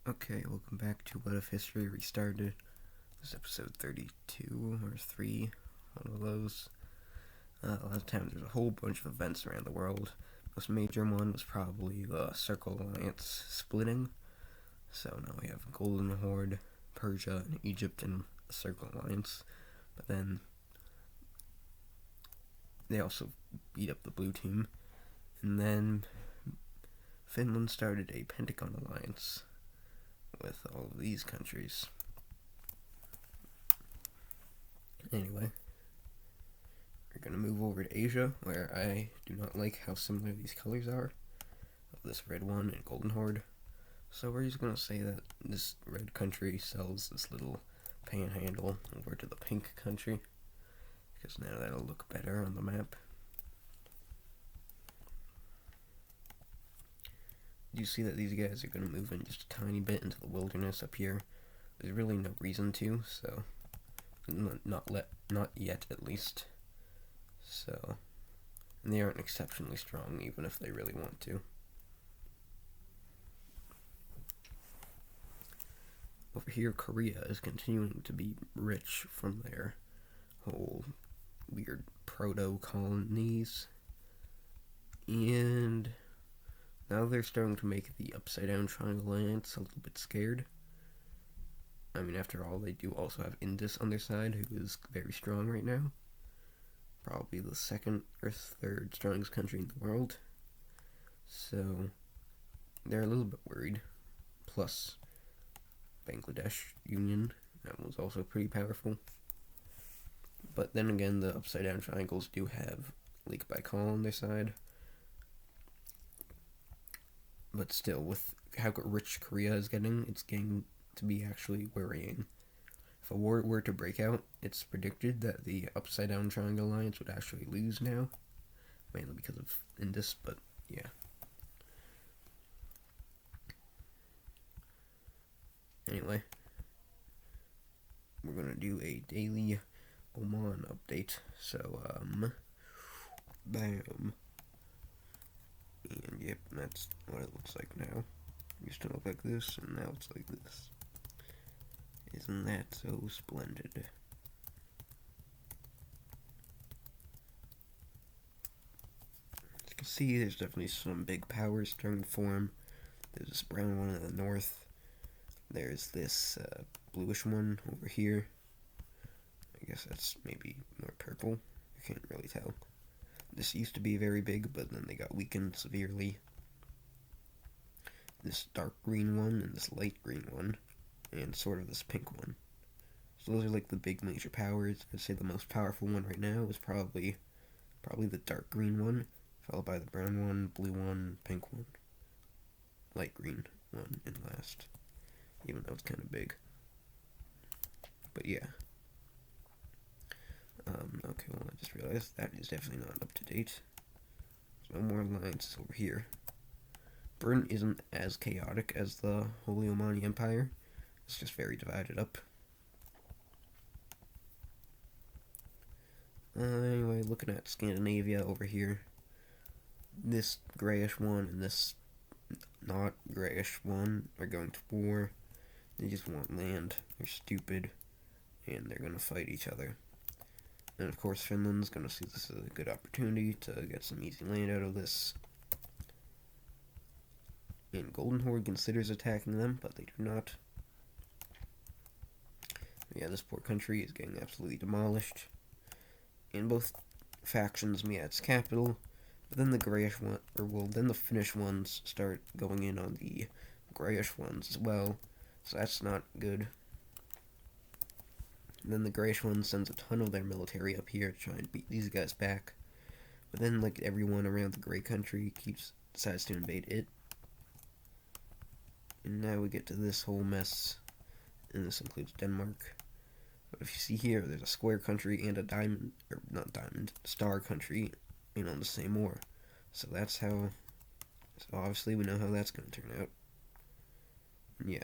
Okay, welcome back to What If History Restarted. This is episode 32 or 3, one of those. Last time there's a whole bunch of events around the world. Most major one was probably the Circle Alliance splitting. So now we have Golden Horde, Persia, and Egypt in the Circle Alliance. But then they also beat up the blue team. And then Finland started a Pentagon alliance with all of these countries. Anyway, we're going to move over to Asia, where I do not like how similar these colors are, of this red one and Golden Horde. So we're just going to say that this red country sells this little panhandle over to the pink country, because now that'll look better on the map. You see that these guys are going to move in just a tiny bit into the wilderness up here. There's really no reason to, so not yet at least. So, and they aren't exceptionally strong, even if they really want to. Over here, Korea is continuing to be rich from their whole weird proto-colonies, and now they're starting to make the Upside Down Triangle Alliance a little bit scared. I mean, after all, they do also have Indus on their side, who is very strong right now. Probably the second or third strongest country in the world. So, they're a little bit worried. Plus, Bangladesh Union, that was also pretty powerful. But then again, the Upside Down Triangles do have Lake Baikal on their side. But still, with how rich Korea is getting, it's getting to be actually worrying. If a war were to break out, it's predicted that the Upside Down Triangle Alliance would actually lose now, mainly because of Indus, but yeah. Anyway, we're gonna do a daily Oman update, so, bam. And yep, that's what it looks like now. It used to look like this, and now it's like this. Isn't that so splendid? As you can see, there's definitely some big powers starting to form. There's this brown one in the north. There's this bluish one over here. I guess that's maybe more purple. I can't really tell. This used to be very big, but then they got weakened severely. This dark green one and this light green one, and sort of this pink one. So those are like the big major powers. I'd say the most powerful one right now is probably the dark green one, followed by the brown one, blue one, pink one, light green one, and last. Even though it's kind of big. But yeah. Okay, well, I just realized that is definitely not up to date. There's no more alliances over here. Britain isn't as chaotic as the Holy Omani Empire. It's just very divided up. Anyway, looking at Scandinavia over here. This grayish one and this not grayish one are going to war. They just want land. They're stupid. And they're going to fight each other. And of course, Finland's going to see this as a good opportunity to get some easy land out of this. And Golden Horde considers attacking them, but they do not. Yeah, this poor country is getting absolutely demolished. And both factions meet at its capital, but then the grayish one, then the Finnish ones start going in on the grayish ones as well, so that's not good. And then the grayish one sends a ton of their military up here to try and beat these guys back. But then, like, everyone around the gray country decides to invade it. And now we get to this whole mess. And this includes Denmark. But if you see here, there's a square country and a star country in on the same war. So that's how, so obviously we know how that's going to turn out. And yeah.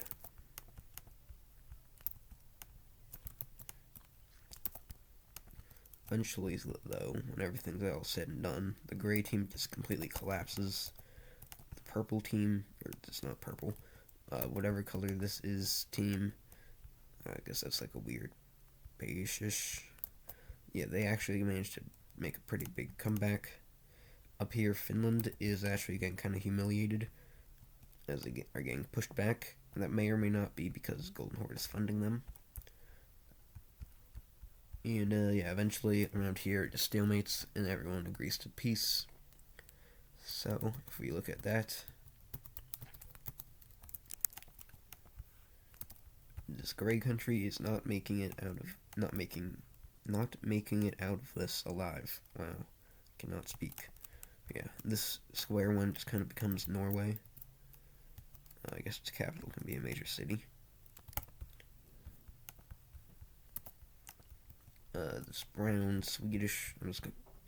Eventually, though, when everything's all said and done, the gray team just completely collapses. The purple team, or it's not purple, whatever color this is, team. I guess that's like a weird beige-ish. Yeah, they actually managed to make a pretty big comeback. Up here, Finland is actually getting kind of humiliated as they are getting pushed back. And that may or may not be because Golden Horde is funding them. And yeah, eventually around here it just stalemates and everyone agrees to peace. So if we look at that, this gray country is not making it out of it out of this alive. Wow, cannot speak. Yeah, this square one just kind of becomes Norway. I guess its capital can be a major city. This brown Swedish,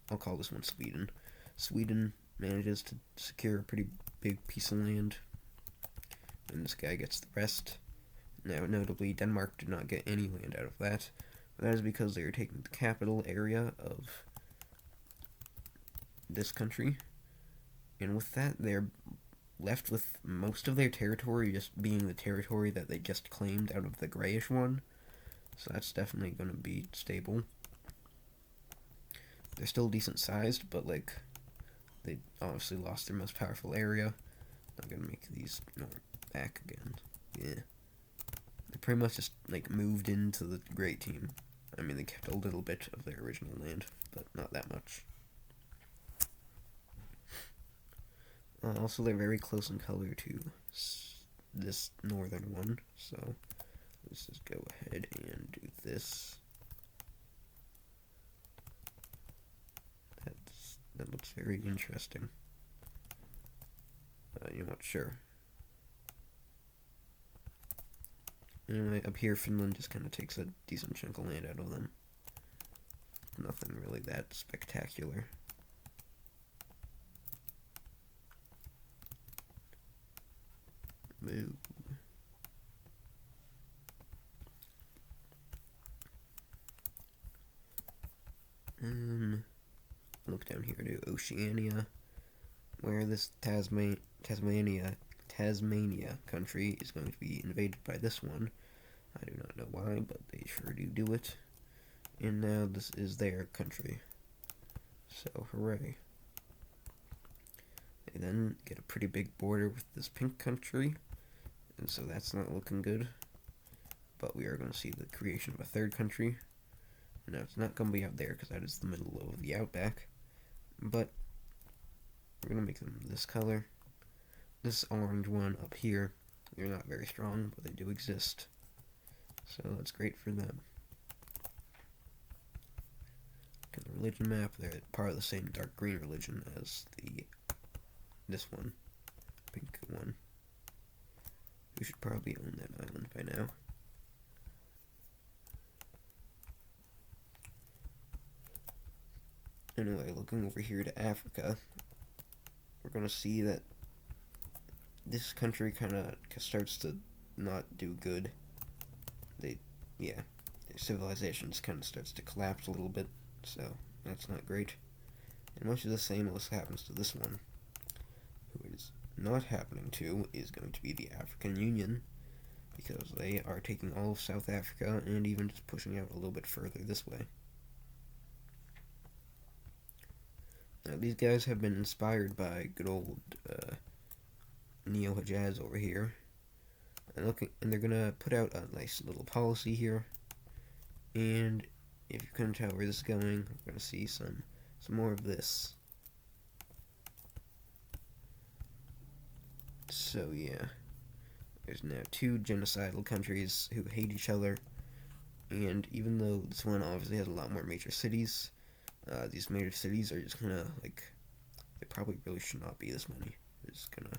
I'll call this one Sweden. Sweden manages to secure a pretty big piece of land, and this guy gets the rest. Now, notably, Denmark did not get any land out of that, but that is because they are taking the capital area of this country, and with that, they're left with most of their territory just being the territory that they just claimed out of the grayish one. So that's definitely going to be stable. They're still decent sized, but like they obviously lost their most powerful area. I'm going to make these back again. Yeah. They pretty much just like moved into the gray team. I mean, they kept a little bit of their original land, but not that much. Also, they're very close in color to this northern one, so let's just go ahead and do this. That looks very interesting. You know what, sure. Anyway, up here, Finland just kind of takes a decent chunk of land out of them. Nothing really that spectacular. Move. Look down here to Oceania, where this Tasmania country is going to be invaded by this one. I do not know why, but they sure do it. And now this is their country. So, hooray. They then get a pretty big border with this pink country, and so that's not looking good. But we are going to see the creation of a third country. Now, it's not going to be out there because that is the middle of the outback. But we're going to make them this color. This orange one up here, they're not very strong, but they do exist. So that's great for them. Look at the religion map, they're part of the same dark green religion as this one, pink one. We should probably own that island by now. Anyway, looking over here to Africa, we're going to see that this country kind of starts to not do good. Their civilization just kind of starts to collapse a little bit, so that's not great. And much of the same also happens to this one. Who it is not happening to is going to be the African Union, because they are taking all of South Africa and even just pushing out a little bit further this way. Now, these guys have been inspired by good old Neo-Hijaz over here, and they're gonna put out a nice little policy here. And if you couldn't tell where this is going, we're gonna see some more of this. So yeah, there's now two genocidal countries who hate each other, and even though this one obviously has a lot more major cities, these major cities are just gonna, like, they probably really should not be this many. They're just gonna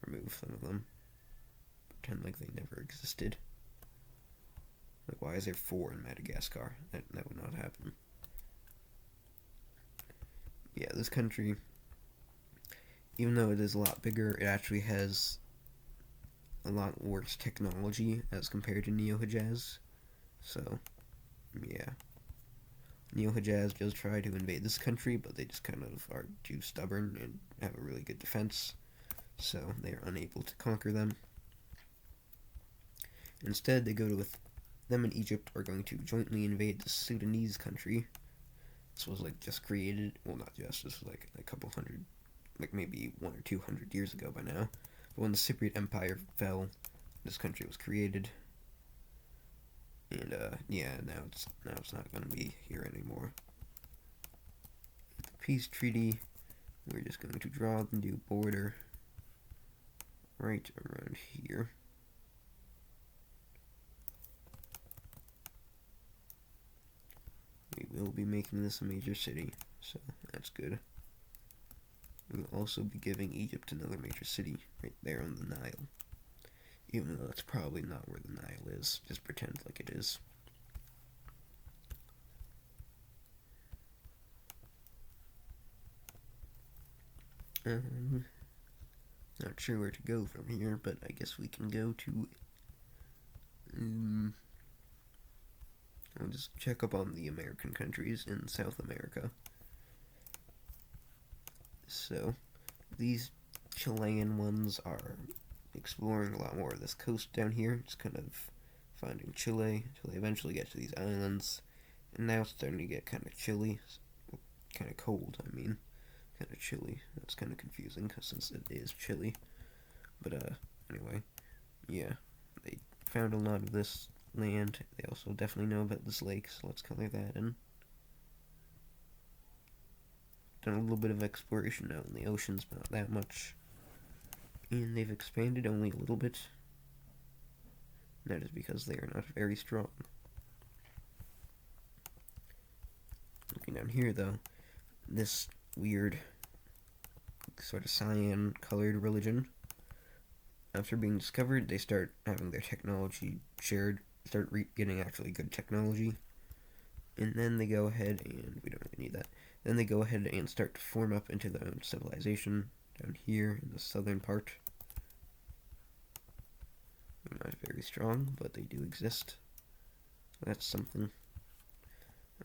remove some of them. Pretend like they never existed. Like, why is there 4 in Madagascar? That would not happen. Yeah, this country, even though it is a lot bigger, it actually has a lot worse technology as compared to Neo-Hijaz. So, yeah. Neo-Hijaz does try to invade this country, but they just kind of are too stubborn and have a really good defense, so they are unable to conquer them. Instead, they go to them and Egypt are going to jointly invade the Sudanese country. This was like just created, well, not just, this was like a couple hundred, like maybe 100 or 200 years ago by now. But when the Cypriot Empire fell, this country was created. And yeah, now it's not going to be here anymore. The peace treaty, we're just going to draw the new border right around here. We will be making this a major city, so that's good. We'll also be giving Egypt another major city right there on the Nile. Even though that's probably not where the Nile is. Just pretend like it is. Not sure where to go from here, but I guess we can go to... I'll just check up on the American countries in South America. So, these Chilean ones are exploring a lot more of this coast down here, just kind of finding Chile until they eventually get to these islands. And now it's starting to get kind of chilly, kind of cold, I mean, kind of chilly. That's kind of confusing since it is chilly. But anyway, yeah, they found a lot of this land. They also definitely know about this lake, so let's color that in. Done a little bit of exploration out in the oceans, but not that much. And they've expanded only a little bit. That is because they are not very strong. Looking down here, though, this weird sort of cyan colored religion, after being discovered, they start having their technology shared, start getting actually good technology, and then they go ahead and, we don't really need that, then they go ahead and start to form up into their own civilization down here in the southern part. They're not very strong, but they do exist. That's something.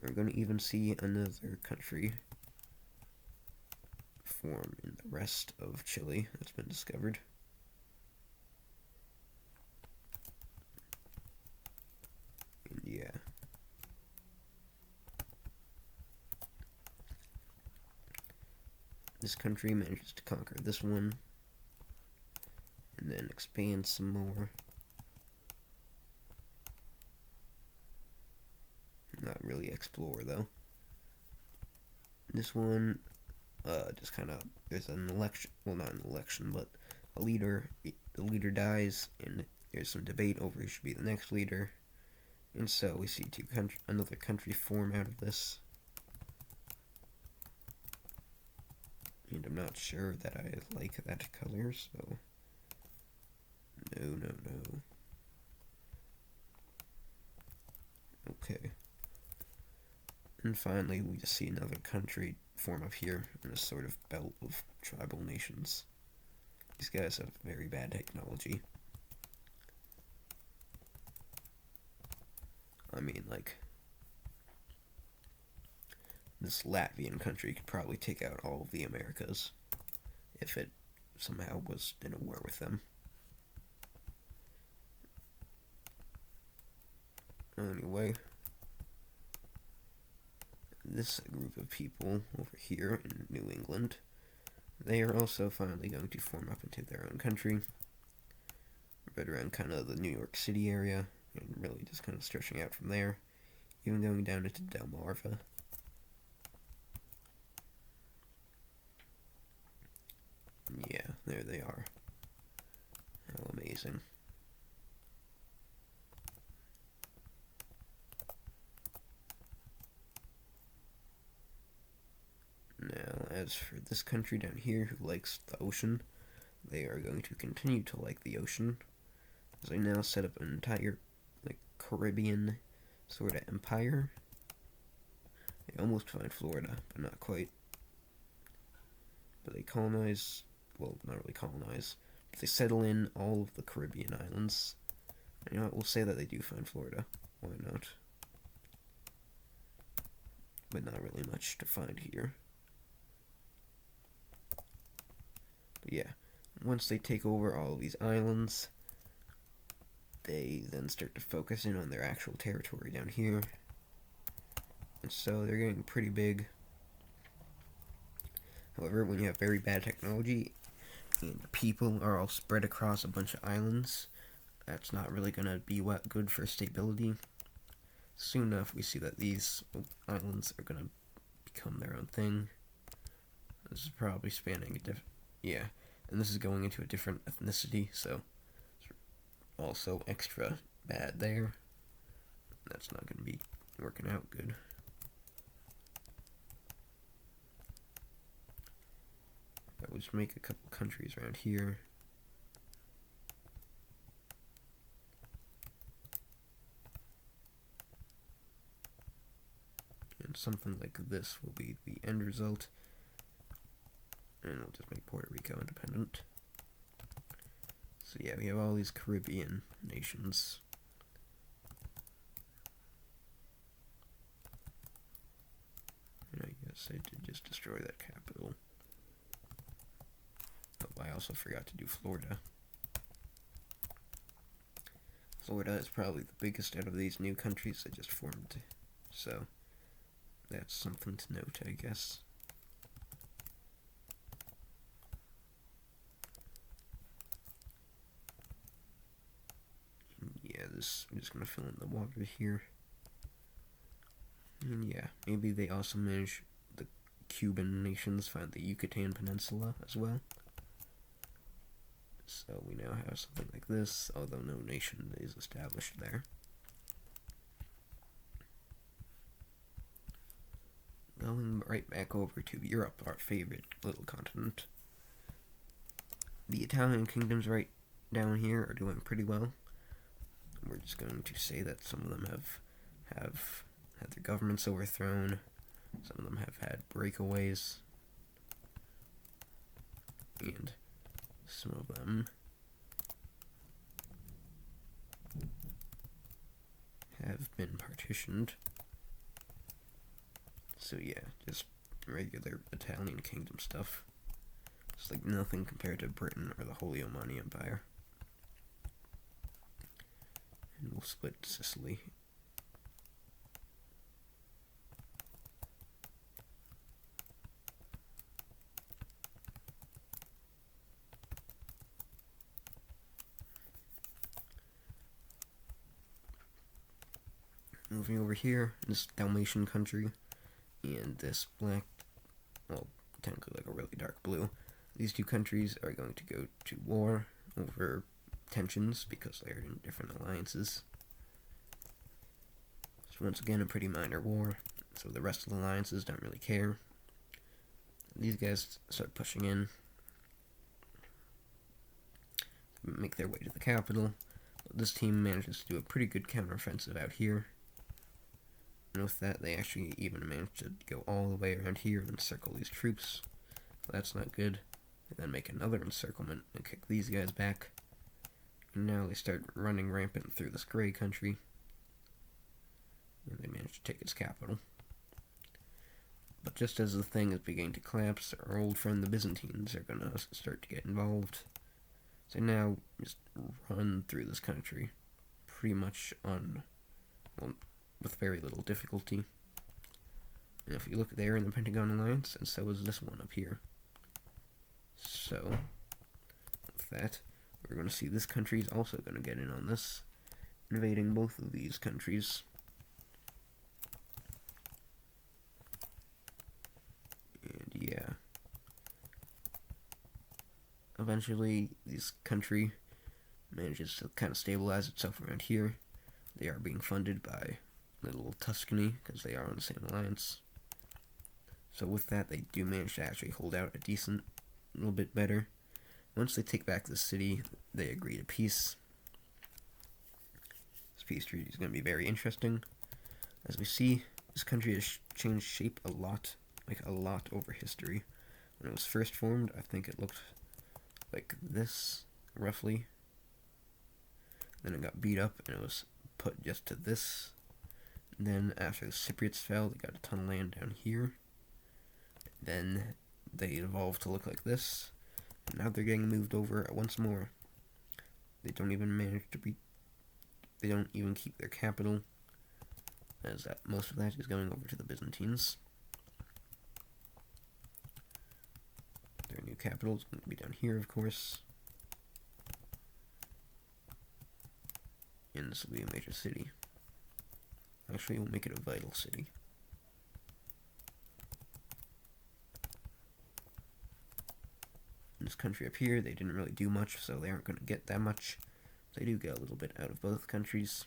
We're going to even see another country form in the rest of Chile that's been discovered. And yeah. This country manages to conquer this one, and then expand some more. Not really explore, though. This one, just kind of, there's an election, well, not an election, but a leader, the leader dies, and there's some debate over who should be the next leader, and so we see another country form out of this. And I'm not sure that I like that color, so no. Okay. And finally, we just see another country form up here in a sort of belt of tribal nations. These guys have very bad technology. I mean, like, this Latvian country could probably take out all of the Americas if it somehow was in a war with them. Anyway, this group of people over here in New England, they are also finally going to form up into their own country, right around kind of the New York City area, and really just kind of stretching out from there, even going down into Delmarva. Yeah, there they are. How amazing. Now, as for this country down here who likes the ocean, they are going to continue to like the ocean, as they now set up an entire, like, Caribbean sort of empire. They almost find Florida, but not quite. But they colonize, well, not really colonize, but they settle in all of the Caribbean islands. And you know what, we'll say that they do find Florida. Why not? But not really much to find here. But yeah, once they take over all of these islands, they then start to focus in on their actual territory down here. And so they're getting pretty big. However, when you have very bad technology and the people are all spread across a bunch of islands, that's not really going to be good for stability. Soon enough, we see that these islands are going to become their own thing. This is probably spanning and this is going into a different ethnicity, so it's also extra bad there. That's not going to be working out good. I would just make a couple countries around here. And something like this will be the end result. And we'll just make Puerto Rico independent. So yeah, we have all these Caribbean nations. And I guess I did just destroy that capital. Oh, I also forgot to do Florida. Florida is probably the biggest out of these new countries that just formed. So that's something to note, I guess. I'm just going to fill in the water here. And yeah, maybe they also manage the Cuban nations, find the Yucatan Peninsula as well. So we now have something like this, although no nation is established there. Going right back over to Europe, our favorite little continent. The Italian kingdoms right down here are doing pretty well. We're just going to say that some of them have had their governments overthrown. Some of them have had breakaways. And some of them have been partitioned. So yeah, just regular Italian kingdom stuff. It's like nothing compared to Britain or the Holy Omani Empire. And we'll split Sicily. Moving over here, this Dalmatian country, and this black, well, technically like a really dark blue. These two countries are going to go to war over tensions because they're in different alliances. So once again, a pretty minor war, so the rest of the alliances don't really care. These guys start pushing in, make their way to the capital. This team manages to do a pretty good counteroffensive out here. And with that, they actually even managed to go all the way around here and encircle these troops. So that's not good. They then make another encirclement and kick these guys back. And now they start running rampant through this gray country. And they manage to take its capital. But just as the thing is beginning to collapse, our old friend the Byzantines are going to start to get involved. So now, just run through this country pretty much with very little difficulty. And if you look there in the Pentagon Alliance, and so is this one up here. So, with that, we're going to see this country is also going to get in on this, invading both of these countries. And yeah, eventually this country manages to kind of stabilize itself around here. They are being funded by little Tuscany because they are on the same alliance. So with that, they do manage to actually hold out a little bit better. Once they take back the city, they agree to peace. This peace treaty is going to be very interesting. As we see, this country has changed shape a lot over history. When it was first formed, I think it looked like this, roughly. Then it got beat up and it was put just to this. And then after the Cypriots fell, they got a ton of land down here. Then they evolved to look like this. And now they're getting moved over once more. They don't even manage to they don't even keep their capital, as most of that is going over to the Byzantines. Their new capital is going to be down here, of course. And this will be a major city. Actually, we'll make it a vital city. In this country up here, they didn't really do much, so they aren't going to get that much. They do get a little bit out of both countries.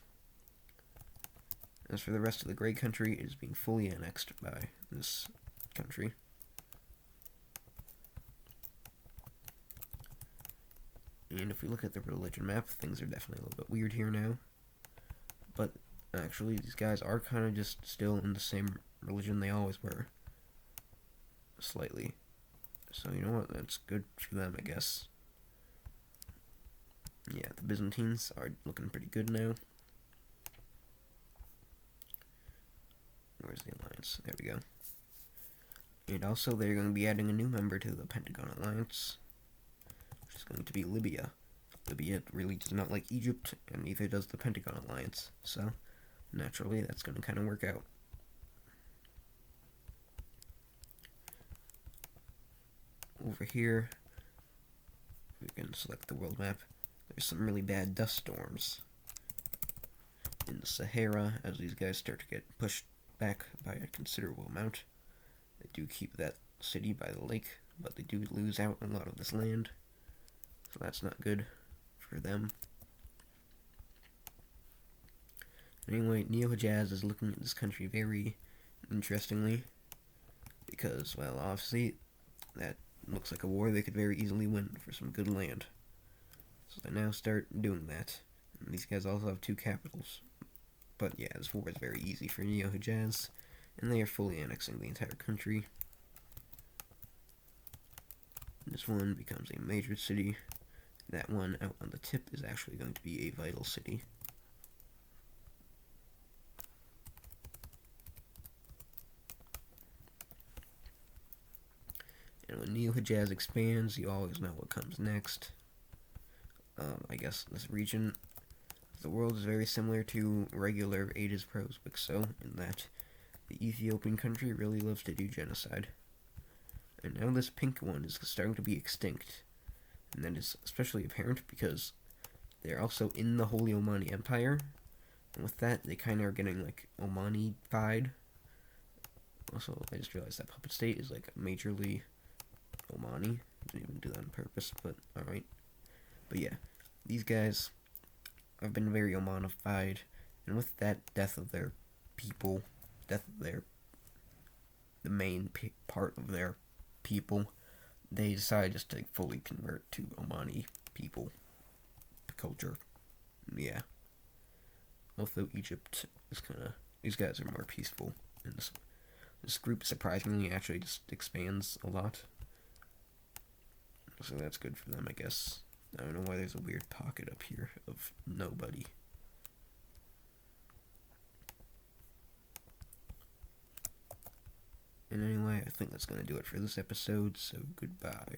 As for the rest of the Grey Country, it is being fully annexed by this country. And if we look at the religion map, things are definitely a little bit weird here now. But actually, these guys are kind of just still in the same religion they always were. Slightly. So, you know what? That's good for them, I guess. Yeah, the Byzantines are looking pretty good now. Where's the alliance? There we go. And also, they're going to be adding a new member to the Pentagon Alliance, which is going to be Libya. Libya really does not like Egypt, and neither does the Pentagon Alliance. So, naturally, that's going to kind of work out. Over here, we can select the world map. There's some really bad dust storms in the Sahara as these guys start to get pushed back by a considerable amount. They do keep that city by the lake, but they do lose out a lot of this land, so that's not good for them. Anyway, Neo-Hejaz is looking at this country very interestingly, because, well, obviously, that looks like a war they could very easily win for some good land. So they now start doing that. And these guys also have 2 capitals. But yeah, this war is very easy for Neo-Hejaz, and they are fully annexing the entire country. This one becomes a major city. That one out on the tip is actually going to be a vital city. And when Neo-Hejaz expands, you always know what comes next. I guess this region of the world is very similar to regular AdizzPro's WICSO, in that the Ethiopian country really loves to do genocide. And now this pink one is starting to be extinct. And that is especially apparent because they're also in the Holy Omani Empire. And with that, they kind of are getting, like, Omani-fied. Also, I just realized that Puppet State is, like, majorly Omani. I didn't even do that on purpose, but alright. But yeah, these guys have been very Omanified, and with that death of their people, death of the main part of their people, they decided just to fully convert to Omani people culture. Yeah. Although Egypt is kind of, these guys are more peaceful, and this group surprisingly actually just expands a lot. So that's good for them, I guess. I don't know why there's a weird pocket up here of nobody. And anyway, I think that's going to do it for this episode, so goodbye.